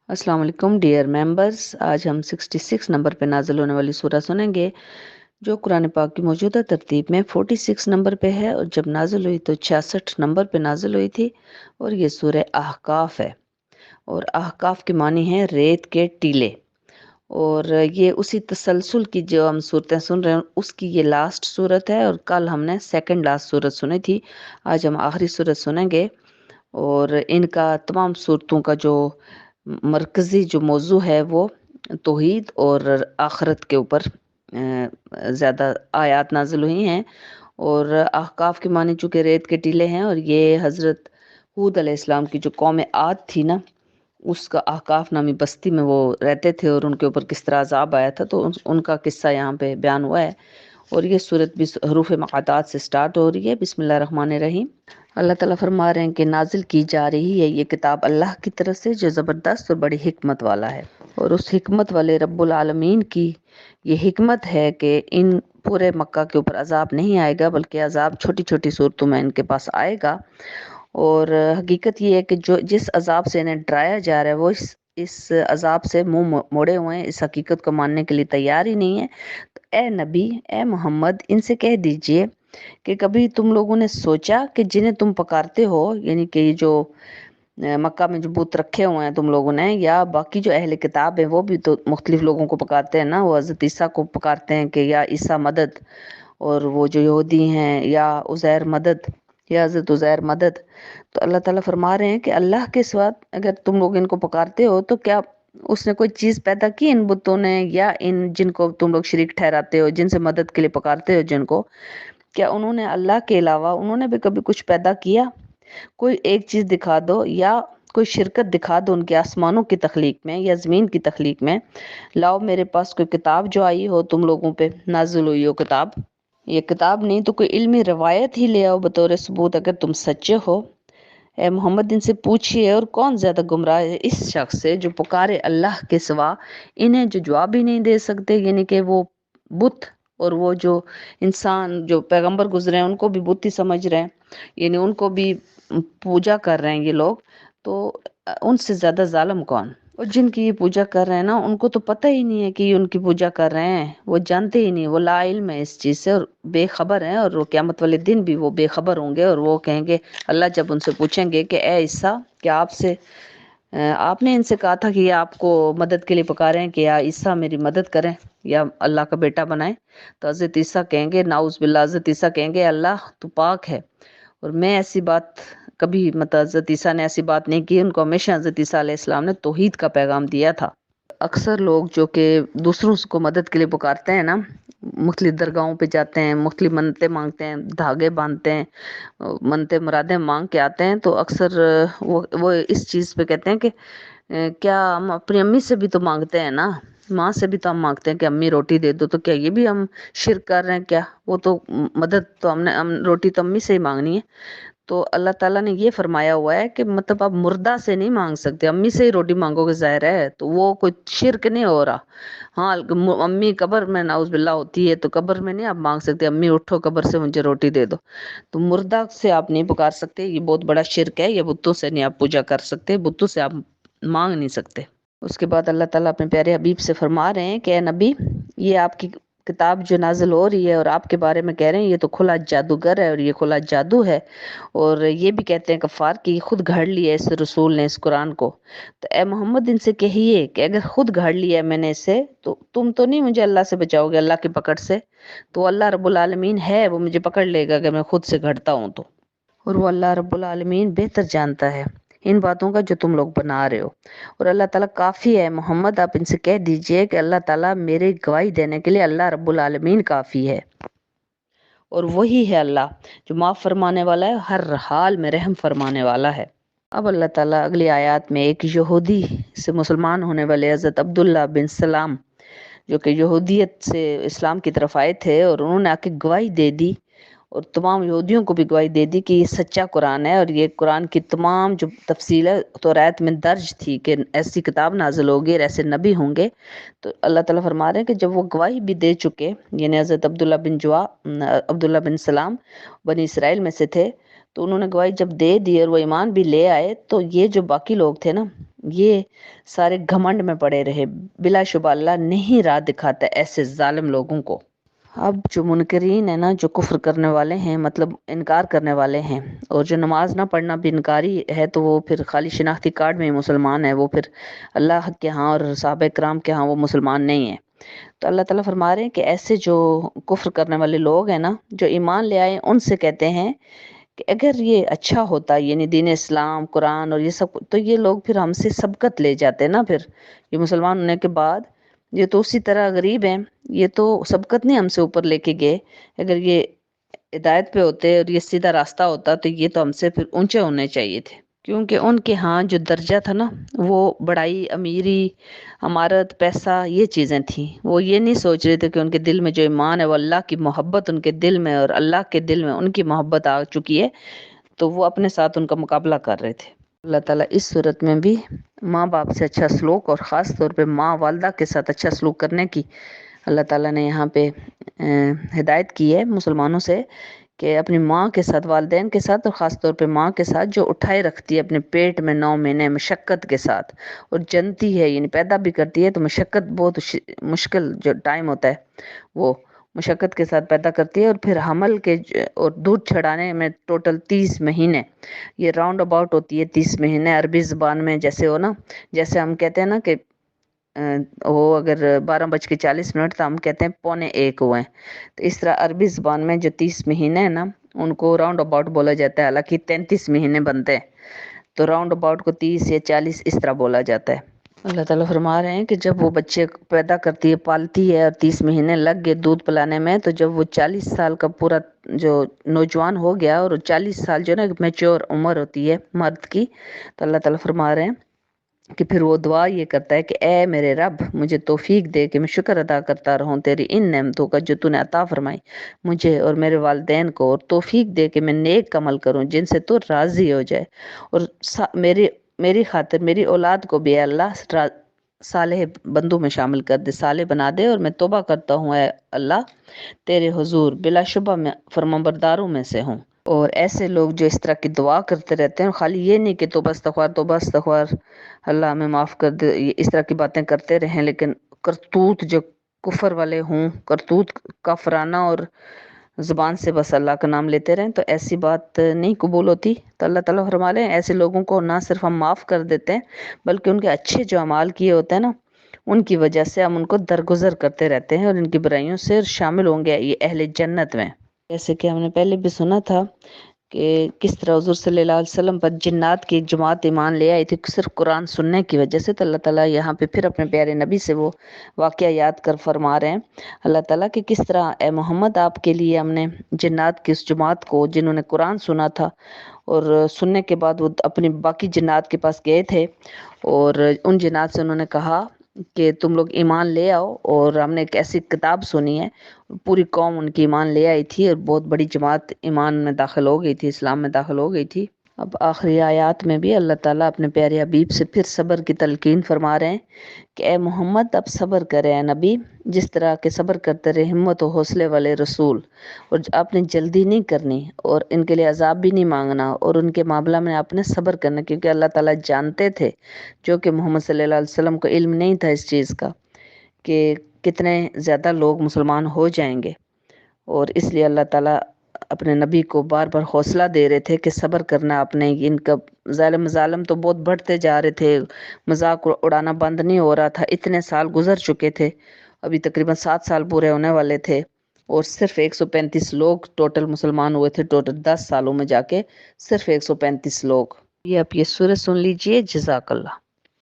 अस्सलाम वालेकुम dear members. आज हम 66 नंबर पे नाजिल होने वाली सूरह सुनेंगे जो कुरान पाक की मौजूदा तरतीब में 46 नंबर पे है और जब नाजिल हुई तो 66 नंबर पे नाजिल हुई थी। और ये सूरह अहकाफ है और अहकाफ के मानी है रेत के टीले। और ये उसी तसलसल की जो हम सूरतें सुन रहे हैं उसकी ये लास्ट सूरत है और कल हमने सेकंड लास्ट सूरत सुनी थी। आज हम आखिरी सूरत सुनेंगे और इनका तमाम सूरतों का जो मरकज़ी जो मौजू है वो तौहीद और आखरत के ऊपर ज़्यादा आयात नाजिल हुई हैं। और अहकाफ के माने चूँकि रेत के टीले हैं और ये हज़रत हूद अलैहिस्सलाम की जो कौम आद थी ना, उसका अहकाफ नामी बस्ती में वो रहते थे और उनके ऊपर किस तरह अज़ाब आया था, तो उनका किस्सा यहाँ पे बयान हुआ है। और ये सूरत भी हरूफ मक़ातात से स्टार्ट हो रही है। बिस्मिल्लाहिर्रहमानिर्रहीम। अल्लाह ताला फरमा रहे हैं कि नाजिल की जा रही है ये किताब अल्लाह की तरफ से जो ज़बरदस्त और बड़ी हिकमत वाला है। और उस हिकमत वाले रब्बुल आलमीन की ये हिकमत है कि इन पूरे मक्का के ऊपर अजाब नहीं आएगा, बल्कि अजाब छोटी छोटी सूरतों में इनके पास आएगा। और हकीकत ये है कि जो जिस अजाब से इन्हें डराया जा रहा है वो इस अजाब से मुंह मोड़े हुए हैं, इस हकीकत को मानने के लिए तैयार ही नहीं है। तो ए नबी, ए मोहम्मद, इनसे कह दीजिए कि कभी तुम लोगों ने सोचा कि जिन्हें तुम पुकारते हो, यानी कि जो मक्का में जो बुत रखे हुए हैं तुम लोगों ने, या बाकी जो अहले किताब है वो भी तो मुख्तलिफ लोगों को पुकारते हैं ना। वो हज़रत ईसा को पुकारते हैं कि या ईसा मदद, और वो जो यहूदी हैं या उज़ैर मदद, या हज़रत उज़ैर मदद। तो अल्लाह ताला फरमा रहे हैं कि अल्लाह के सिवा अगर तुम लोग इनको पुकारते हो तो क्या उसने कोई चीज़ पैदा की इन बुतों ने, या इन जिनको तुम लोग शरीक ठहराते हो, जिनसे मदद के लिए पुकारते हो जिनको, क्या उन्होंने अल्लाह के अलावा उन्होंने भी कभी कुछ पैदा किया? कोई एक चीज़ दिखा दो या कोई शिरकत दिखा दो उनके आसमानों की तख्लीक में या ज़मीन की तख्लीक में। लाओ मेरे पास कोई किताब जो आई हो, तुम लोगों पे नाजिल हुई हो किताब। ये किताब नहीं तो कोई इल्मी रवायत ही ले आओ बतौर सबूत अगर तुम सच्चे हो। ए मोहम्मद, इनसे पूछिए और कौन ज़्यादा गुमराह है इस शख्स से जो पुकारे अल्लाह के सिवा, इन्हें जो जवाब ही नहीं दे सकते, यानी कि वो बुत और वो जो इंसान जो पैगंबर गुजरे हैं उनको भी बुत ही समझ रहे हैं, यानी उनको भी पूजा कर रहे हैं ये लोग। तो उनसे ज़्यादा जालिम कौन? और जिनकी ये पूजा कर रहे हैं ना, उनको तो पता ही नहीं है कि ये उनकी पूजा कर रहे हैं, वो जानते ही नहीं, वो लाइल्म है इस चीज़ से और बेखबर हैं। और वो क़यामत वाले दिन भी वो बेखबर होंगे और वो कहेंगे, अल्लाह जब उनसे पूछेंगे कि ए ईसा, क्या आपने इनसे कहा था कि ये आपको मदद के लिए पुकारे हैं कि या ईसा मेरी मदद करें या अल्लाह का बेटा बनाए? तो हज़रत ईसा कहेंगे, नाउज़ बिल्लाह, हज़रत ईसा कहेंगे, अल्लाह तू पाक है और मैं ऐसी बात कभी, मतलब हज़रत ईसा ने ऐसी बात नहीं की। उनको हमेशा हज़रत ईसा अलैहिस्सलाम ने तौहीद का पैगाम दिया था। अक्सर लोग जो कि दूसरों को मदद के लिए पुकारते हैं ना, मुख्तलिफ दरगाहों पे जाते हैं, मुख्तलिफ मन्नतें मांगते हैं, धागे बांधते हैं, मन्नतें मुरादें मांग के आते हैं, तो अक्सर वो इस चीज़ पे कहते हैं कि क्या हम अपनी अम्मी से भी तो मांगते हैं ना, माँ से भी तो हम मांगते हैं कि अम्मी रोटी दे दो, तो क्या ये भी हम शिर्क कर रहे हैं क्या? वो तो मदद तो हम रोटी तो अम्मी से ही मांगनी है। तो अल्लाह ताला ने ये फरमाया हुआ है कि मतलब आप मुर्दा से नहीं मांग सकते, अम्मी से ही रोटी मांगोगे, ज़ाहिर है तो वो कोई शिर्क नहीं हो रहा। हाँ, अम्मी कब्र में नाउज़ बिल्लाह होती है तो कब्र में नहीं आप मांग सकते, अम्मी उठो कब्र से मुझे रोटी दे दो। तो मुर्दा से आप नहीं पुकार सकते, ये बहुत बड़ा शिर्क है। ये बुतों से नहीं आप पूजा कर सकते, बुतों से आप मांग नहीं सकते। उसके बाद अल्लाह ताला अपने प्यारे हबीब से फरमा रहे हैं कि ए नबी, ये आपकी किताब जो नाजिल हो रही है और आपके बारे में कह रहे हैं ये तो खुला जादूगर है और ये खुला जादू है। और ये भी कहते हैं कफ़ार कि खुद घड़ लिया है इस रसूल ने इस कुरान को। तो ए मोहम्मद, इनसे कहिए कि अगर खुद घड़ लिया है मैंने इसे, तो तुम तो नहीं मुझे अल्लाह से बचाओगे, अल्लाह की पकड़ से। तो अल्लाह रब्बुल आलमीन है, वो मुझे पकड़ लेगा अगर मैं खुद से घड़ता हूँ तो। और वो अल्लाह रब्बुल आलमीन बेहतर जानता है इन बातों का जो तुम लोग बना रहे हो। और अल्लाह ताला काफ़ी है मोहम्मद, आप इनसे कह दीजिए कि अल्लाह ताला मेरे गवाही देने के लिए अल्लाह रब्बुल आलमीन काफ़ी है। और वही है अल्लाह जो माफ़ फरमाने वाला है, हर हाल में रहम फरमाने वाला है। अब अल्लाह ताला अगली आयत में एक यहूदी से मुसलमान होने वाले हज़रत अब्दुल्ला बिन सलाम, जो कि यहूदियत से इस्लाम की तरफ आए थे, और उन्होंने आके गवाही दे दी और तमाम यहूदियों को भी गवाही दे दी कि ये सच्चा कुरान है और ये कुरान की तमाम जो तफसील है तौरात में दर्ज थी कि ऐसी किताब नाजिल होगी और ऐसे नबी होंगे। तो अल्लाह ताला फरमा रहे हैं कि जब वो गवाही भी दे चुके, यानी हज़रत अब्दुल्ला बिन सलाम बनी इसराइल में से थे, تو انہوں نے گواہی جب دے دی اور وہ ایمان بھی لے آئے تو یہ جو باقی لوگ تھے نا یہ سارے گھمنڈ میں پڑے رہے. بلا شبہ اللہ نہیں راہ دکھاتا ایسے ظالم لوگوں کو. اب جو منکرین ہیں نا، جو کفر کرنے والے ہیں، مطلب انکار کرنے والے ہیں، اور جو نماز نہ پڑھنا بھی انکاری ہے، تو وہ پھر خالی شناختی کارڈ میں ہی مسلمان ہے، وہ پھر اللہ کے ہاں اور صحابہ کرام کے ہاں وہ مسلمان نہیں ہے. تو اللہ تعالیٰ فرما رہے ہیں کہ ایسے جو کفر کرنے والے لوگ ہیں نا، جو ایمان لے آئے، ان سے کہتے ہیں کہ اگر یہ اچھا ہوتا، یعنی دین اسلام، قرآن اور یہ سب، تو یہ لوگ پھر ہم سے سبقت لے جاتے نا. پھر یہ مسلمان ہونے کے بعد یہ تو اسی طرح غریب ہیں، یہ تو سبقت نہیں ہم سے اوپر لے کے گئے. اگر یہ ہدایت پہ ہوتے اور یہ سیدھا راستہ ہوتا تو یہ تو ہم سے پھر اونچے ہونے چاہیے تھے، کیونکہ ان کے ہاں جو درجہ تھا نا وہ بڑائی، امیری، امارت، پیسہ، یہ چیزیں تھیں. وہ یہ نہیں سوچ رہے تھے کہ ان کے دل میں جو ایمان ہے وہ اللہ کی محبت ان کے دل میں، اور اللہ کے دل میں ان کی محبت آ چکی ہے، تو وہ اپنے ساتھ ان کا مقابلہ کر رہے تھے. اللہ تعالیٰ اس صورت میں بھی ماں باپ سے اچھا سلوک، اور خاص طور پہ ماں والدہ کے ساتھ اچھا سلوک کرنے کی اللہ تعالیٰ نے یہاں پہ ہدایت کی ہے مسلمانوں سے، کہ اپنی ماں کے ساتھ، والدین کے ساتھ، اور خاص طور پہ ماں کے ساتھ جو اٹھائے رکھتی ہے اپنے پیٹ میں 9 مہینے مشقت کے ساتھ، اور جنتی ہے یعنی پیدا بھی کرتی ہے، تو مشقت بہت مشکل جو ٹائم ہوتا ہے وہ مشقت کے ساتھ پیدا کرتی ہے، اور پھر حمل کے اور دودھ چھڑانے میں ٹوٹل 30 مہینے، یہ راؤنڈ اباؤٹ ہوتی ہے 30 مہینے عربی زبان میں. جیسے ہو نا، جیسے ہم کہتے ہیں نا کہ وہ اگر 12:40 تو ہم کہتے ہیں 12:45 ہوئے ہیں، تو اس طرح عربی زبان میں جو 30 مہینے ہیں نا ان کو راؤنڈ اباؤٹ بولا جاتا ہے. حالانکہ 33 مہینے بنتے ہیں، تو راؤنڈ اباؤٹ کو 30 یا 40 اس طرح بولا جاتا ہے. اللہ تعالیٰ فرما رہے ہیں کہ جب وہ بچے پیدا کرتی ہے، پالتی ہے، اور 30 مہینے لگ گئے دودھ پلانے میں، تو جب وہ 40 سال کا پورا جو نوجوان ہو گیا، اور 40 سال جو نا میچور عمر ہوتی ہے مرد کی، تو اللہ تعالیٰ فرما رہے ہیں کہ پھر وہ دعا یہ کرتا ہے کہ اے میرے رب، مجھے توفیق دے کہ میں شکر ادا کرتا رہوں تیری ان نعمتوں کا جو تو نے عطا فرمائی مجھے اور میرے والدین کو، اور توفیق دے کہ میں نیک عمل کروں جن سے تو راضی ہو جائے، اور میری خاطر میری اولاد کو بھی اے اللہ صالح بندوں میں شامل کر دے، صالح بنا دے. اور میں توبہ کرتا ہوں اے اللہ تیرے حضور، بلا شبہ میں فرمانبرداروں میں سے ہوں. اور ایسے لوگ جو اس طرح کی دعا کرتے رہتے ہیں، خالی یہ نہیں کہ توبہ استغفار اللہ ہمیں معاف کر دے، یہ اس طرح کی باتیں کرتے رہیں، لیکن کرتوت جو کفر والے ہوں، کرتوت کافرانہ، اور زبان سے بس اللہ کا نام لیتے رہیں، تو ایسی بات نہیں قبول ہوتی. تو اللہ تعالیٰ فرما رہے ہیں ایسے لوگوں کو نہ صرف ہم معاف کر دیتے ہیں، بلکہ ان کے اچھے جو اعمال کیے ہوتے ہیں نا ان کی وجہ سے ہم ان کو درگزر کرتے رہتے ہیں، اور ان کی برائیوں سے شامل ہوں گے یہ اہل جنت میں. جیسے کہ ہم نے پہلے بھی سنا تھا کہ کس طرح حضور صلی اللہ علیہ وسلم پر جنات کی ایک جماعت ایمان لے آئی تھی صرف قرآن سننے کی وجہ سے. تو اللہ تعالیٰ یہاں پہ پھر اپنے پیارے نبی سے وہ واقعہ یاد کر فرما رہے ہیں اللہ تعالیٰ کہ کس طرح اے محمد آپ کے لیے ہم نے جنات کی اس جماعت کو جنہوں نے قرآن سنا تھا، اور سننے کے بعد وہ اپنی باقی جنات کے پاس گئے تھے، اور ان جنات سے انہوں نے کہا کہ تم لوگ ایمان لے آؤ، اور ہم نے ایک ایسی کتاب سنی ہے. پوری قوم ان کی ایمان لے آئی تھی، اور بہت بڑی جماعت ایمان میں داخل ہو گئی تھی، اسلام میں داخل ہو گئی تھی. اب آخری آیات میں بھی اللہ تعالیٰ اپنے پیارے حبیب سے پھر صبر کی تلقین فرما رہے ہیں کہ اے محمد اب صبر کرے اے نبی، جس طرح کے صبر کرتے رہے ہمت و حوصلے والے رسول، اور آپ نے جلدی نہیں کرنی، اور ان کے لیے عذاب بھی نہیں مانگنا، اور ان کے معاملہ میں آپ نے صبر کرنا، کیونکہ اللہ تعالیٰ جانتے تھے جو کہ محمد صلی اللہ علیہ وسلم کو علم نہیں تھا اس چیز کا کہ کتنے زیادہ لوگ مسلمان ہو جائیں گے. اور اس لیے اللہ تعالیٰ اپنے نبی کو بار بار حوصلہ دے رہے تھے کہ صبر کرنا. اپنے ان کا ظالم تو بہت بڑھتے جا رہے تھے، مذاق اڑانا بند نہیں ہو رہا تھا، اتنے سال گزر چکے تھے، ابھی تقریباً 7 سال پورے ہونے والے تھے، اور صرف 135 لوگ ٹوٹل مسلمان ہوئے تھے، ٹوٹل 10 سالوں میں جا کے صرف 135 لوگ. یہ آپ یہ سورہ سن لیجئے. جزاک اللہ.